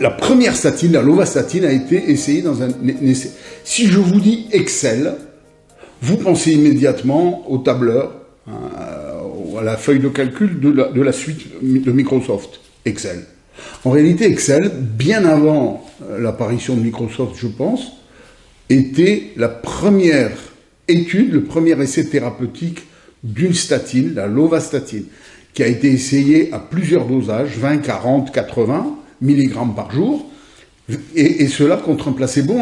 la première statine, la lovastatine, a été essayée dans un essai. Si je vous dis Excel, vous pensez immédiatement au tableur, à la feuille de calcul de la suite de Microsoft, Excel. En réalité, Excel, bien avant l'apparition de Microsoft, je pense, était la première étude, le premier essai thérapeutique d'une statine, la lovastatine, qui a été essayée à plusieurs dosages, 20, 40, 80 mg par jour, et cela contre un placebo.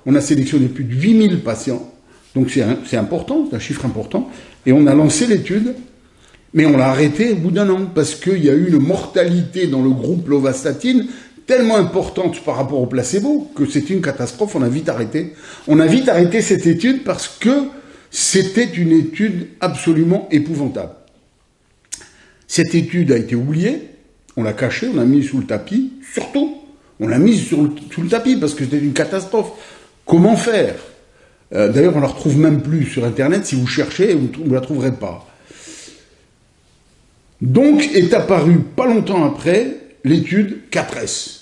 On a sélectionné plus de 8000 patients, donc c'est important, c'est un chiffre important, et on a lancé l'étude, mais on l'a arrêté au bout d'un an, parce qu'il y a eu une mortalité dans le groupe lovastatine tellement importante par rapport au placebo, que c'était une catastrophe, on a vite arrêté. On a vite arrêté cette étude parce que c'était une étude absolument épouvantable. Cette étude a été oubliée, on l'a cachée, on l'a mise sous le tapis, surtout, on l'a mise sous le tapis parce que c'était une catastrophe. Comment faire? D'ailleurs, on ne la retrouve même plus sur Internet, si vous cherchez, vous ne la trouverez pas. Donc est apparue, pas longtemps après, l'étude 4S.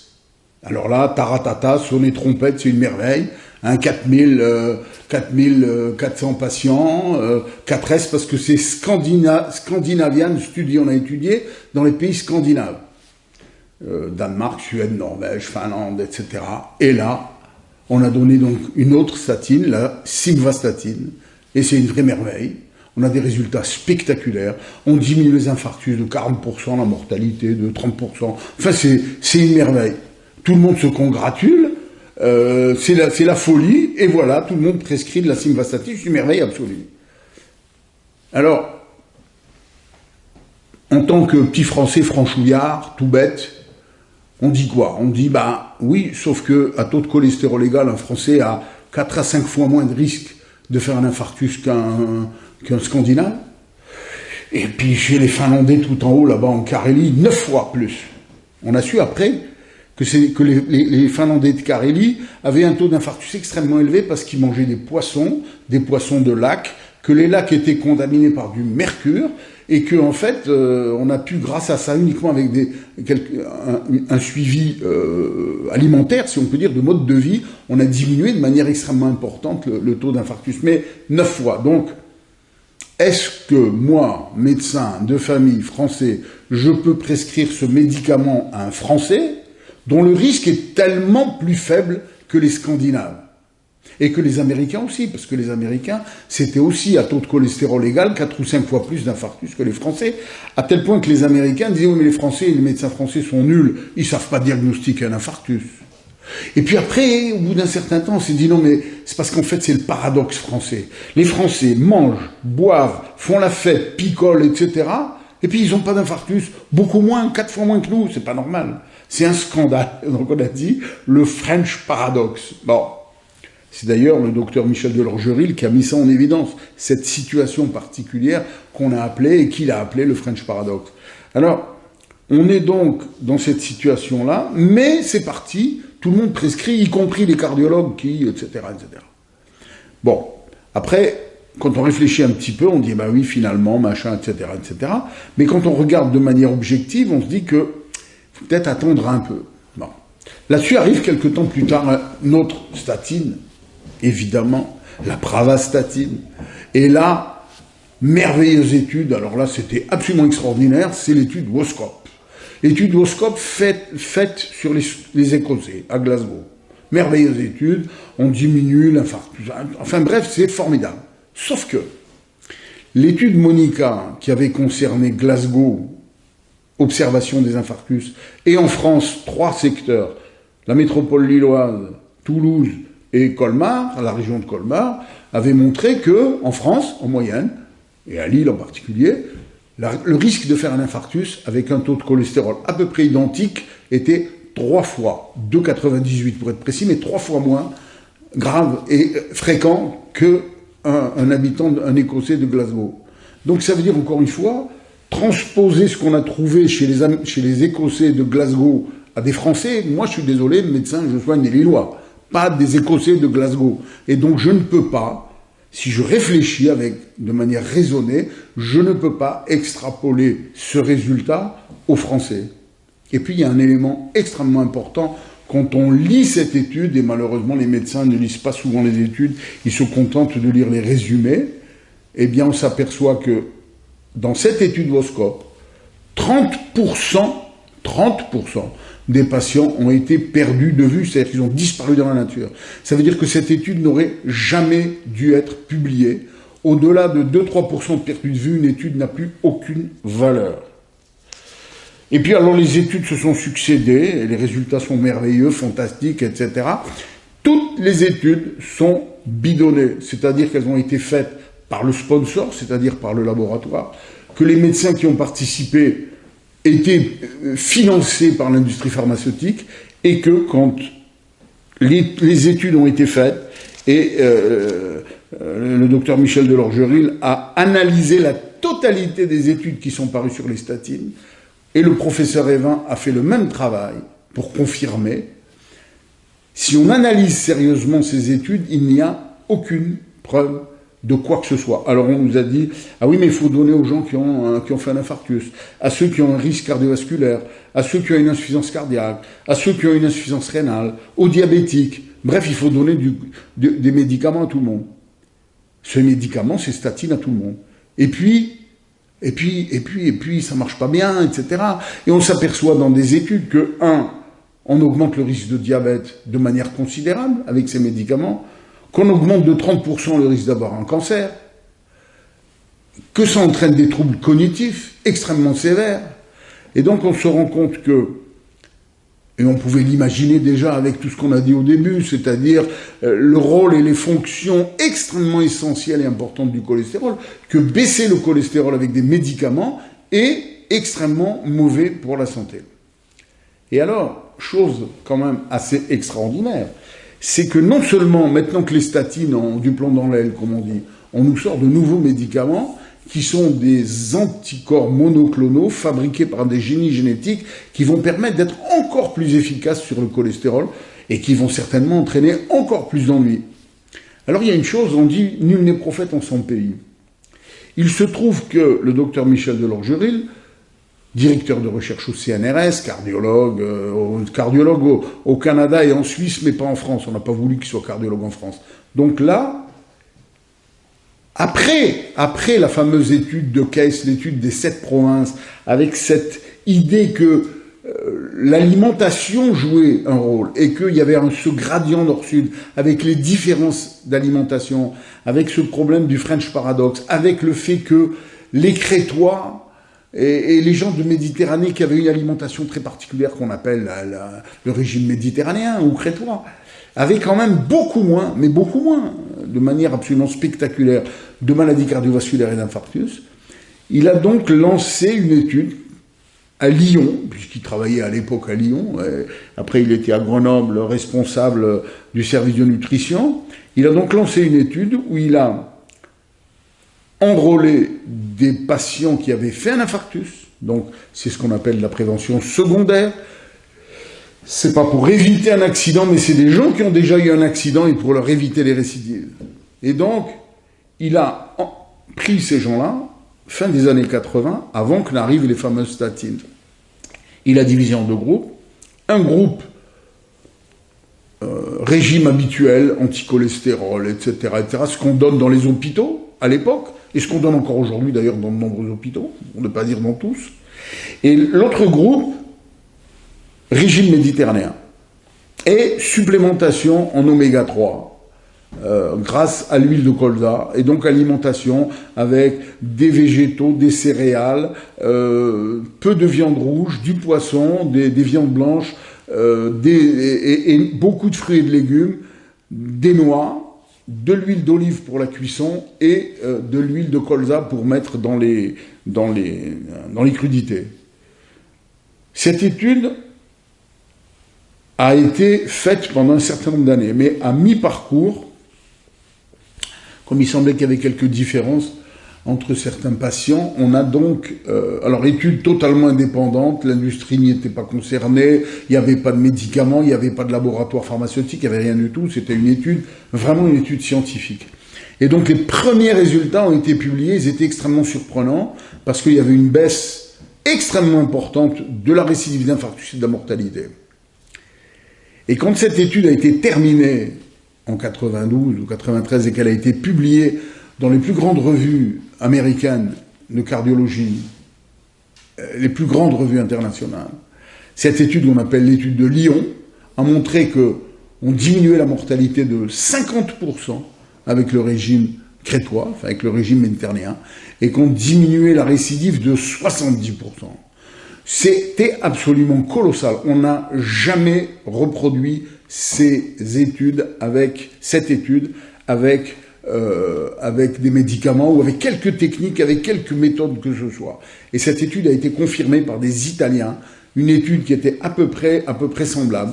Alors là, taratata, sonner trompette, c'est une merveille. 4400 patients, 4S parce que c'est Scandinavian Study, on a étudié dans les pays scandinaves. Danemark, Suède, Norvège, Finlande, etc. Et là, on a donné donc une autre statine, la simvastatine, et c'est une vraie merveille. On a des résultats spectaculaires. On diminue les infarctus de 40%, la mortalité de 30%. Enfin, c'est une merveille. Tout le monde se congratule. C'est la folie. Et voilà, tout le monde prescrit de la simvastatine. C'est une merveille absolue. Alors, en tant que petit Français franchouillard, tout bête, on dit quoi? On dit, bah oui, sauf que à taux de cholestérol égal, un Français a 4 à 5 fois moins de risque de faire un infarctus qu'un Scandinave. Et puis chez les Finlandais tout en haut, là-bas en Carélie, 9 fois plus. On a su après que les Finlandais de Carélie avaient un taux d'infarctus extrêmement élevé parce qu'ils mangeaient des poissons de lac, que les lacs étaient contaminés par du mercure, et que en fait, on a pu, grâce à ça, uniquement avec un suivi alimentaire, si on peut dire, de mode de vie, on a diminué de manière extrêmement importante le taux d'infarctus, mais 9 fois. Donc, est-ce que moi, médecin de famille français, je peux prescrire ce médicament à un Français dont le risque est tellement plus faible que les Scandinaves? Et que les Américains aussi, parce que les Américains, c'était aussi à taux de cholestérol égal, 4 ou 5 fois plus d'infarctus que les Français, à tel point que les Américains disaient, oui, mais les Français et les médecins français sont nuls, ils savent pas diagnostiquer un infarctus. Et puis après, au bout d'un certain temps, on s'est dit, non, mais c'est parce qu'en fait, c'est le paradoxe français. Les Français mangent, boivent, font la fête, picolent, etc., et puis ils n'ont pas d'infarctus, beaucoup moins, 4 fois moins que nous, c'est pas normal. C'est un scandale. Donc on a dit, le French paradoxe. Bon. C'est d'ailleurs le docteur Michel Delorgeril qui a mis ça en évidence, cette situation particulière qu'on a appelée et qu'il a appelée le French Paradox. Alors, on est donc dans cette situation-là, mais c'est parti, tout le monde prescrit, y compris les cardiologues qui, etc., etc. Bon, après, quand on réfléchit un petit peu, on dit, bah oui, finalement, machin, etc., etc. Mais quand on regarde de manière objective, on se dit que faut peut-être attendre un peu. Bon. Là-dessus arrive quelque temps plus tard une autre statine, évidemment, la pravastatine. Et là, merveilleuse étude, alors là c'était absolument extraordinaire, c'est l'étude WOSCOP. L'étude WOSCOP faite sur les Écossais, à Glasgow. Merveilleuse étude, on diminue l'infarctus. Enfin bref, c'est formidable. Sauf que l'étude Monica, qui avait concerné Glasgow, observation des infarctus, et en France, 3 secteurs, la métropole lilloise, Toulouse, et Colmar, la région de Colmar, avait montré que, en France, en moyenne, et à Lille en particulier, le risque de faire un infarctus avec un taux de cholestérol à peu près identique était 3 fois, 2,98 pour être précis, mais 3 fois moins grave et fréquent qu'un habitant, un Écossais de Glasgow. Donc ça veut dire, encore une fois, transposer ce qu'on a trouvé chez les Écossais de Glasgow à des Français. Moi, je suis désolé, médecin, je soigne des Lillois, pas des Écossais de Glasgow. Et donc je ne peux pas, si je réfléchis de manière raisonnée, je ne peux pas extrapoler ce résultat aux Français. Et puis il y a un élément extrêmement important quand on lit cette étude, et malheureusement les médecins ne lisent pas souvent les études, ils se contentent de lire les résumés, eh bien on s'aperçoit que dans cette étude Voscope, 30% des patients ont été perdus de vue, c'est-à-dire qu'ils ont disparu dans la nature. Ça veut dire que cette étude n'aurait jamais dû être publiée. Au-delà de 2-3% de perdus de vue, une étude n'a plus aucune valeur. Et puis alors les études se sont succédées, et les résultats sont merveilleux, fantastiques, etc. Toutes les études sont bidonnées, c'est-à-dire qu'elles ont été faites par le sponsor, c'est-à-dire par le laboratoire, que les médecins qui ont participé étaient financés par l'industrie pharmaceutique, et que quand les études ont été faites, et le docteur Michel Delorgeril a analysé la totalité des études qui sont parues sur les statines, et le professeur Evin a fait le même travail pour confirmer. Si on analyse sérieusement ces études, il n'y a aucune preuve de quoi que ce soit. Alors on nous a dit, ah oui mais il faut donner aux gens qui ont fait un infarctus, à ceux qui ont un risque cardiovasculaire, à ceux qui ont une insuffisance cardiaque, à ceux qui ont une insuffisance rénale, aux diabétiques. Bref, il faut donner des médicaments à tout le monde. Ces médicaments, ces statines à tout le monde. Et puis, ça marche pas bien, etc. Et on s'aperçoit dans des études que, on augmente le risque de diabète de manière considérable avec ces médicaments, qu'on augmente de 30% le risque d'avoir un cancer, que ça entraîne des troubles cognitifs extrêmement sévères. Et donc on se rend compte que, et on pouvait l'imaginer déjà avec tout ce qu'on a dit au début, c'est-à-dire le rôle et les fonctions extrêmement essentielles et importantes du cholestérol, que baisser le cholestérol avec des médicaments est extrêmement mauvais pour la santé. Et alors, chose quand même assez extraordinaire, c'est que non seulement, maintenant que les statines ont du plomb dans l'aile, comme on dit, on nous sort de nouveaux médicaments qui sont des anticorps monoclonaux fabriqués par des génies génétiques qui vont permettre d'être encore plus efficaces sur le cholestérol et qui vont certainement entraîner encore plus d'ennuis. Alors il y a une chose, on dit « nul n'est prophète en son pays ». Il se trouve que le docteur Michel Delorgeril, directeur de recherche au CNRS, cardiologue au Canada et en Suisse, mais pas en France. On n'a pas voulu qu'il soit cardiologue en France. Donc là, après la fameuse étude de Case, l'étude des 7 provinces, avec cette idée que l'alimentation jouait un rôle et qu'il y avait ce gradient nord-sud avec les différences d'alimentation, avec ce problème du French paradox, avec le fait que les Crétois et les gens de Méditerranée qui avaient une alimentation très particulière qu'on appelle le régime méditerranéen ou crétois, avaient quand même beaucoup moins, mais beaucoup moins, de manière absolument spectaculaire, de maladies cardiovasculaires et d'infarctus. Il a donc lancé une étude à Lyon, puisqu'il travaillait à l'époque à Lyon, après il était à Grenoble responsable du service de nutrition. Il a donc lancé une étude où il a enrôler des patients qui avaient fait un infarctus, donc c'est ce qu'on appelle la prévention secondaire. C'est pas pour éviter un accident, mais c'est des gens qui ont déjà eu un accident et pour leur éviter les récidives. Et donc, il a pris ces gens-là, fin des années 80, avant que n'arrivent les fameuses statines. Il a divisé en 2 groupes. Un groupe régime habituel, anticholestérol, etc., ce qu'on donne dans les hôpitaux à l'époque, et ce qu'on donne encore aujourd'hui d'ailleurs dans de nombreux hôpitaux, pour ne pas dire dans tous. Et l'autre groupe, régime méditerranéen, et supplémentation en oméga 3, grâce à l'huile de colza, et donc alimentation avec des végétaux, des céréales, peu de viande rouge, du poisson, des viandes blanches, et beaucoup de fruits et de légumes, des noix, de l'huile d'olive pour la cuisson et de l'huile de colza pour mettre dans les crudités. Cette étude a été faite pendant un certain nombre d'années, mais à mi-parcours, comme il semblait qu'il y avait quelques différences entre certains patients, on a donc, alors étude totalement indépendante, l'industrie n'y était pas concernée, il n'y avait pas de médicaments, il n'y avait pas de laboratoire pharmaceutique, il n'y avait rien du tout, c'était une étude, vraiment une étude scientifique. Et donc les premiers résultats ont été publiés, ils étaient extrêmement surprenants, parce qu'il y avait une baisse extrêmement importante de la récidive d'infarctus et de la mortalité. Et quand cette étude a été terminée en 92 ou 93 et qu'elle a été publiée dans les plus grandes revues américaines de cardiologie, les plus grandes revues internationales, cette étude qu'on appelle l'étude de Lyon a montré qu'on diminuait la mortalité de 50% avec le régime crétois, enfin avec le régime méditerranéen, et qu'on diminuait la récidive de 70%. C'était absolument colossal. On n'a jamais reproduit cette étude avec des médicaments ou avec quelques techniques, avec quelques méthodes que ce soit. Et cette étude a été confirmée par des Italiens, une étude qui était à peu près semblable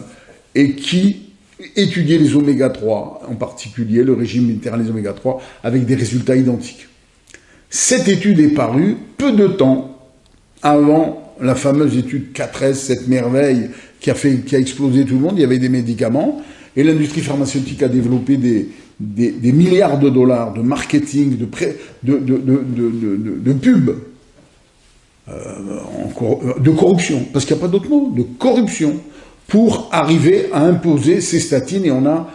et qui étudiait les oméga 3, en particulier le régime méditerranéen des oméga 3, avec des résultats identiques. Cette étude est parue peu de temps avant la fameuse étude K13, cette merveille qui a explosé tout le monde. Il y avait des médicaments et l'industrie pharmaceutique a développé des milliards de dollars de marketing, de pub, de corruption, parce qu'il n'y a pas d'autre mot, de corruption, pour arriver à imposer ces statines, et on n'a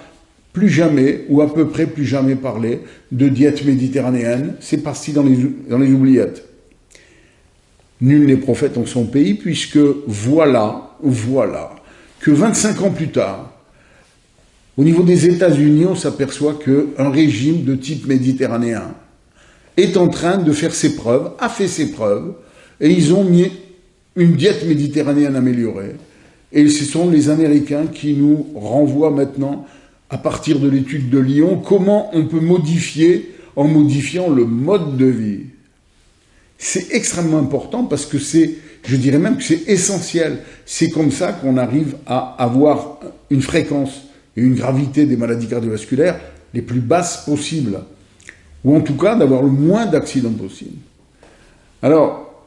plus jamais, ou à peu près plus jamais parlé de diète méditerranéenne. C'est parti dans les oubliettes. Nul n'est prophète en son pays, puisque voilà que 25 ans plus tard, au niveau des États-Unis, on s'aperçoit qu'un régime de type méditerranéen est en train de faire ses preuves, a fait ses preuves, et ils ont mis une diète méditerranéenne améliorée. Et ce sont les Américains qui nous renvoient maintenant, à partir de l'étude de Lyon, comment on peut modifier en modifiant le mode de vie. C'est extrêmement important parce que je dirais même que c'est essentiel. C'est comme ça qu'on arrive à avoir une fréquence et une gravité des maladies cardiovasculaires les plus basses possibles. Ou en tout cas, d'avoir le moins d'accidents possible. Alors,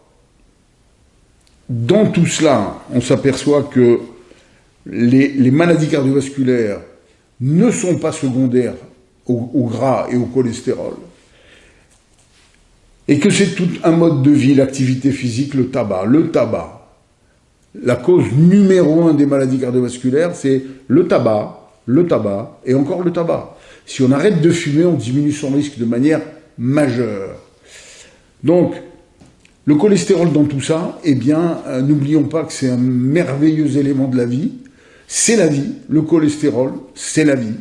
dans tout cela, on s'aperçoit que les maladies cardiovasculaires ne sont pas secondaires au gras et au cholestérol. Et que c'est tout un mode de vie, l'activité physique, le tabac. Le tabac, la cause numéro 1 des maladies cardiovasculaires, c'est le tabac et encore le tabac. Si on arrête de fumer, on diminue son risque de manière majeure. Donc, le cholestérol dans tout ça, eh bien, n'oublions pas que c'est un merveilleux élément de la vie. C'est la vie. Le cholestérol, c'est la vie.